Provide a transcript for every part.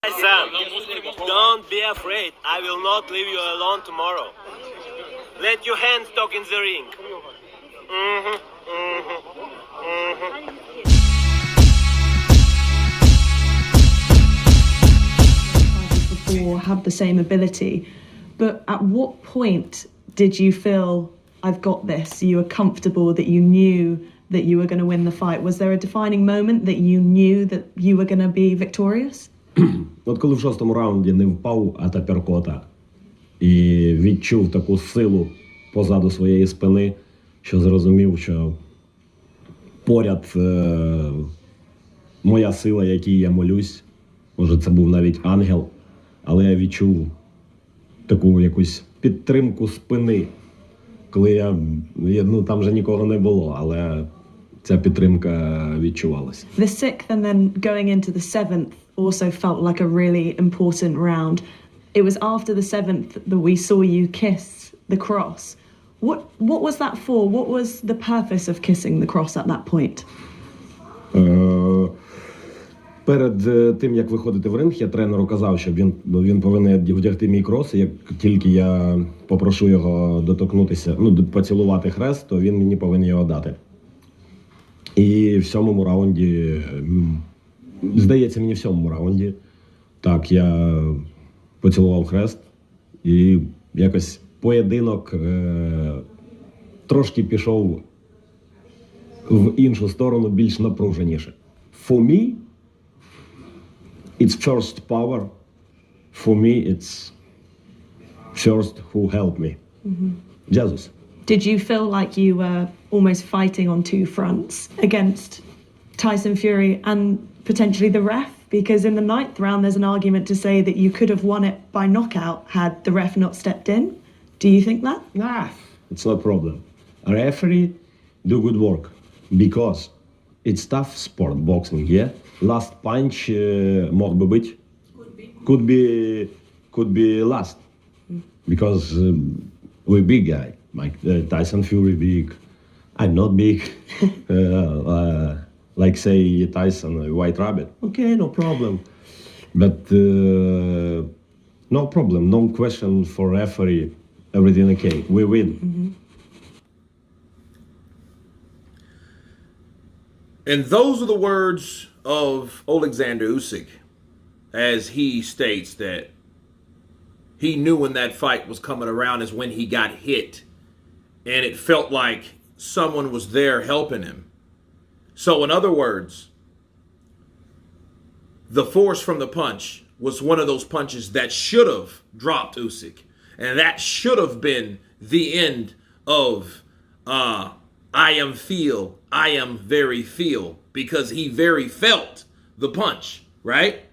Tyson, don't be afraid. I will not leave you alone tomorrow. Let your hands talk in the ring. Before have the same ability, but at what point did you feel I've got this? You were comfortable, that you knew that you were going to win the fight? Was there a defining moment that you knew that you were going to be victorious? От коли в шостому раунді не впав ат аперкота і відчув таку силу позаду своєї спини, що зрозумів, що поряд моя сила, якій я молюсь, може це був навіть ангел, але я відчув таку якусь підтримку спини, коли там вже нікого не було, але ця підтримка відчувалася. The sixth and then going into the seventh also felt like a really important round. It was after the seventh that we saw you kiss the cross. What was that for? What was the purpose of kissing the cross at that point? Перед тим, як виходити в ринг, я тренеру казав, що він повинен вдягти мій крос, і як тільки я попрошу його доторкнутися, поцілувати хрест, то він мені повинен його дати. І в сьомому раунді, здається мені в сьомому раунді, так, я поцілував хрест, і якось поєдинок трошки пішов в іншу сторону, більш напруженіше. For me, it's first power. For me, it's first who helped me. Jesus. Did you feel like you were almost fighting on two fronts against Tyson Fury and potentially the ref? Because in the ninth round, there's an argument to say that you could have won it by knockout had the ref not stepped in. Do you think that? Nah, it's not a problem. A referee do good work because it's tough sport, boxing, yeah? Last punch мог бы быть. Could be last. Because we're big guy. Like Tyson Fury big. I'm not big. Like say Tyson White Rabbit. Okay, no problem. But no problem, no question for referee. Everything okay. We win. And those are the words of Oleksandr Usyk, as he states that he knew when that fight was coming around is when he got hit. And it felt like someone was there helping him. So in other words, the force from the punch was one of those punches that should have dropped Usyk. And that should have been the end of I am very feel, because he very felt the punch, right?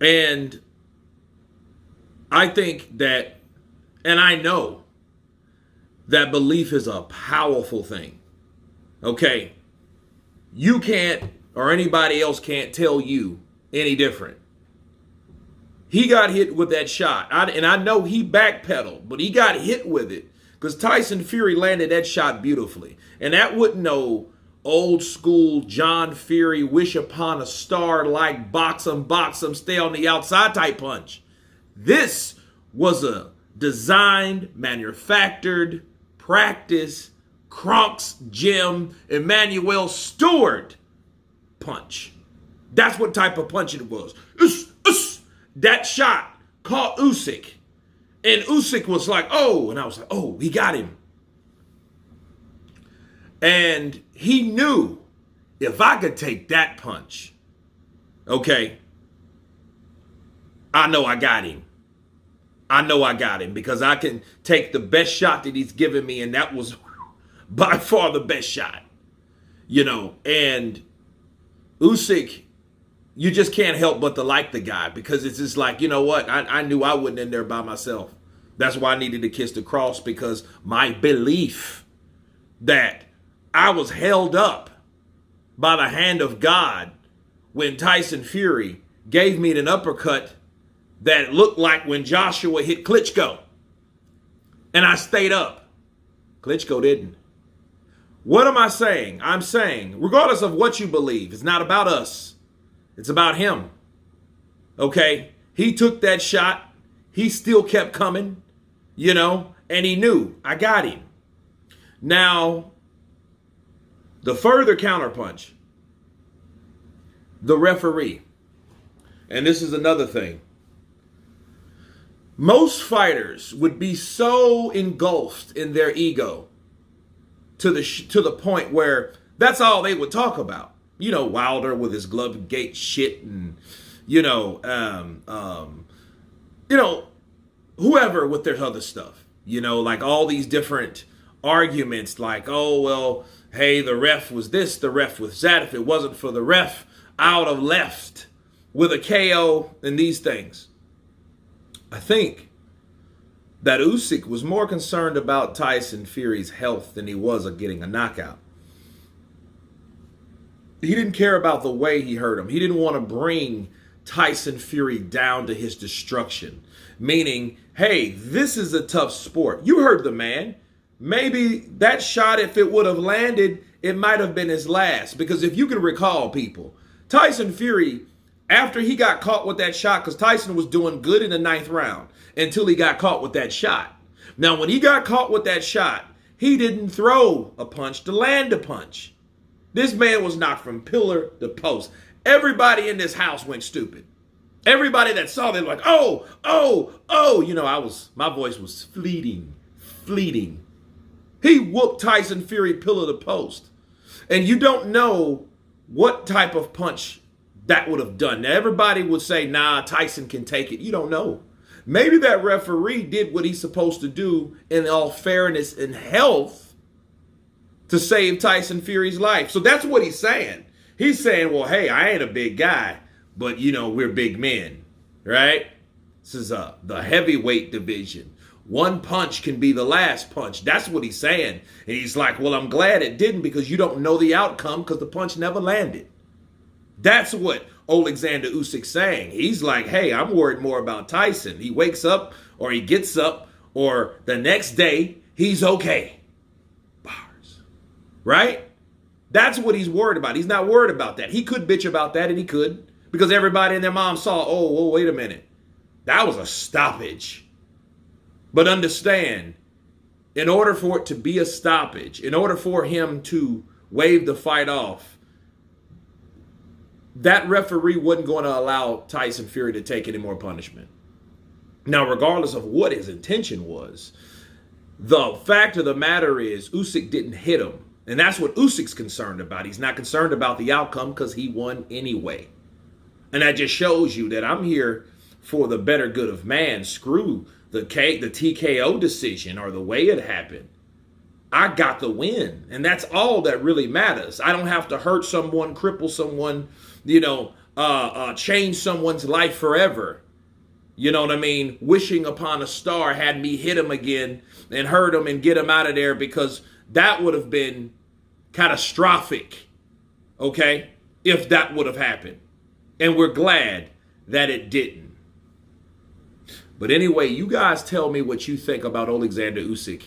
And I think that, and I know that belief is a powerful thing. Okay? You can't, or anybody else can't tell you any different. He got hit with that shot. And I know he backpedaled, but he got hit with it because Tyson Fury landed that shot beautifully. And that wasn't no old school John Fury wish upon a star like box 'em, stay on the outside type punch. This was a designed, manufactured, practice, Kronk's Gym, Emmanuel Stewart punch. That's what type of punch it was. That shot caught Usyk. And Usyk was like, oh, and I was like, oh, he got him. And he knew if I could take that punch, okay, I know I got him. I know I got him because I can take the best shot that he's given me, and that was by far the best shot, and Usyk, you just can't help but to like the guy because it's just like, you know what? I knew I wasn't in there by myself. That's why I needed to kiss the cross, because my belief that I was held up by the hand of God when Tyson Fury gave me an uppercut that looked like when Joshua hit Klitschko. And I stayed up. Klitschko didn't. What am I saying? I'm saying, regardless of what you believe, it's not about us. It's about him. Okay? He took that shot. He still kept coming, and he knew, I got him. Now, the further counterpunch, the referee. And this is another thing. Most fighters would be so engulfed in their ego to the point where that's all they would talk about. Wilder with his glove gate shit, and whoever with their other stuff. Like all these different arguments, like, oh well, hey, the ref was this, the ref was that. If it wasn't for the ref, I would have left with a KO and these things. I think that Usyk was more concerned about Tyson Fury's health than he was of getting a knockout. He didn't care about the way he hurt him. He didn't want to bring Tyson Fury down to his destruction. Meaning, hey, this is a tough sport. You heard the man. Maybe that shot, if it would have landed, it might have been his last. Because if you can recall, people, Tyson Fury, after he got caught with that shot, because Tyson was doing good in the 9th round until he got caught with that shot. Now, when he got caught with that shot, he didn't throw a punch to land a punch. This man was knocked from pillar to post. Everybody in this house went stupid. Everybody that saw them like, oh. My voice was fleeting. He whooped Tyson Fury pillar to post. And you don't know what type of punch that would have done. Now, everybody would say, nah, Tyson can take it. You don't know. Maybe that referee did what he's supposed to do in all fairness and health to save Tyson Fury's life. So that's what he's saying. He's saying, well, hey, I ain't a big guy, but, we're big men, right? This is the heavyweight division. One punch can be the last punch. That's what he's saying. And he's like, well, I'm glad it didn't, because you don't know the outcome because the punch never landed. That's what Oleksandr Usyk's saying. He's like, hey, I'm worried more about Tyson. He wakes up or he gets up or the next day he's okay. Bars. Right? That's what he's worried about. He's not worried about that. He could bitch about that, and he could, because everybody and their mom saw, oh, wait a minute. That was a stoppage. But understand, in order for it to be a stoppage, in order for him to wave the fight off, that referee wasn't going to allow Tyson Fury to take any more punishment. Now, regardless of what his intention was, the fact of the matter is Usyk didn't hit him. And that's what Usyk's concerned about. He's not concerned about the outcome because he won anyway. And that just shows you that I'm here for the better good of man. Screw the TKO decision or the way it happened. I got the win. And that's all that really matters. I don't have to hurt someone, cripple someone, change someone's life forever. You know what I mean? Wishing upon a star had me hit him again and hurt him and get him out of there, because that would have been catastrophic, okay, if that would have happened. And we're glad that it didn't. But anyway, you guys tell me what you think about Oleksandr Usyk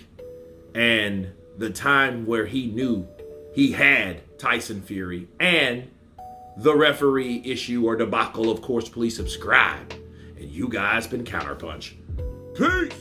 and the time where he knew he had Tyson Fury and the referee issue or debacle. Of course, please subscribe. And you guys been Counterpunch. Peace!